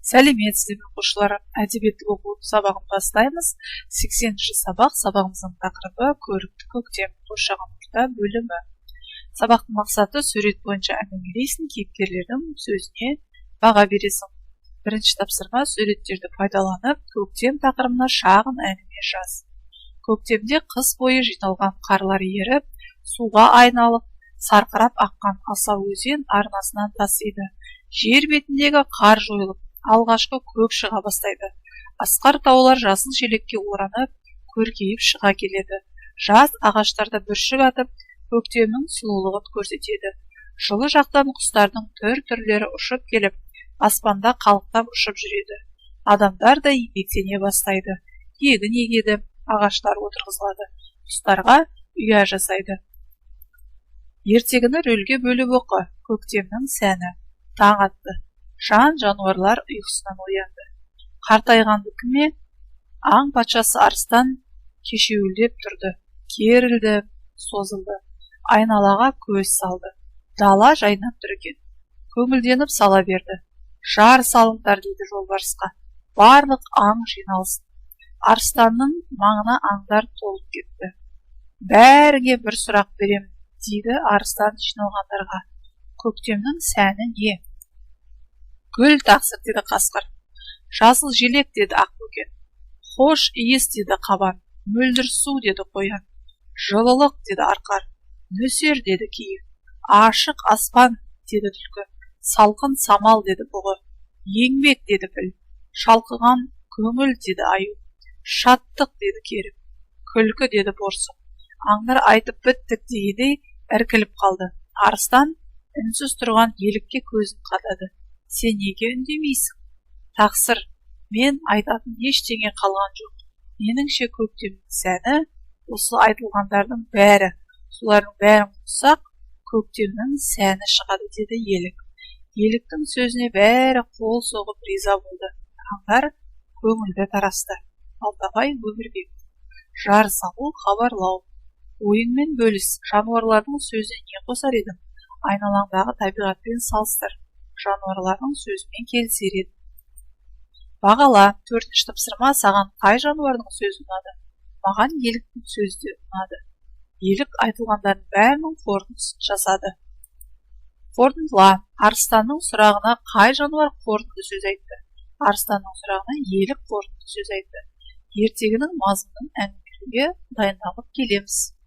Сәлеметсіздер оқушылар, әдебиеттік оқу сабағын бастаймыз. 80-ші сабақ, сабағымыздың тақырыбы көрікті көктем, қоршаған орта бөлімі. Сабақтың мақсаты сурет бойынша әңгімелейсің, кейіпкерлердің сөзіне баға бересің. Бірінші тапсырма, суреттерді пайдаланып, көктем тақырыбына шағын әңгіме жаз. Көктемде қыс бойы жиналған қарлар еріп, суға айналып, сарқырап аққан асау өзен арнасынан тасиды. Жер бетіндегі қар жойылып, алғашқы көк шыға бастайды. Асқар таулар жасыл желекке оранып, көркейіп шыға келеді. Жаз ағаштарда бүршік атып, көктемнің сұлулығын көрсетеді. Жылы жақтан құстардың түр-түрлері ұшып келіп, аспанда қалықтап ұшып жүреді. Адамдар да еңбектене бастайды. Егін егеді, ағаштар отырғызылады. Құстарға ұя жасайды. Ертегіні рөлге бөліп оқы. Көктемнің сәні. Таң атты. Жан-жануарлар ұйқысынан оянды. Қартайғандікі ме? Аң патшасы арыстан кешеуілдеп тұрды. Керілді, созылды. Айналаға көз салды. Дала жайнап тұр екен. Көңілденіп сала берді. Жар салыңдар дейді жолбарысқа. Барлық аң жиналсын. Арыстанның маңына аңдар толып кетті. Бәріңе бір сұрақ беремін, дейді арыстан жиналғандарға. Көктемнің сәні не? Гүл тақсыр, деді қасқыр. Жасыл желек, деді ақбөкен. Хош иіс, деді қабан. Мөлдір су, деді қоян. Жылылық, деді арқар. Нөсер, деді киік. Ашық аспан, деді түлкі. Салқын самал, деді бұғы. Еңбек, деді піл. Шалқыған көңіл, деді аю. Шаттық, деді керім. Күлкі, деді борсық. Аңдар айтып біттік дегендей іркіліп қалды. Арыстан үнсіз тұрған елікке көзін қадады. Сен неге үндемейсің? Тақсыр, мен айтатын ештеңе қалған жоқ. Меніңше көктемнің сәні, осы айтылғандардың бәрі, солардың бәрін қоссақ, көктемнің сәні шығады, деді елік. Еліктің сөзіне бәрі қол соғып риза болды. Аңдар көңілді тарасты. Алтабай Өмірбек. Жар салу, хабарлау. Ойыңмен бөліс, жануарлардың сөзіне не қосар едің? Айналаңдағы табиғатпен салыстыр. Жануарлардың сөзімен келісер едің. Бағала, 4-ші тапсырма, саған қай жануардың сөзі ұнады? Маған еліктің сөзі ұнады. Елік айтылғандардың бәрінің қорытындысын жасады. Қорытындыла, арыстанның сұрағына қай жануар қорытынды сөз айтты? Арыстанның сұрағына елік қорытынды сөз айтты. Ертегінің мазмұнын әңгімелеуге дайындалып келеміз.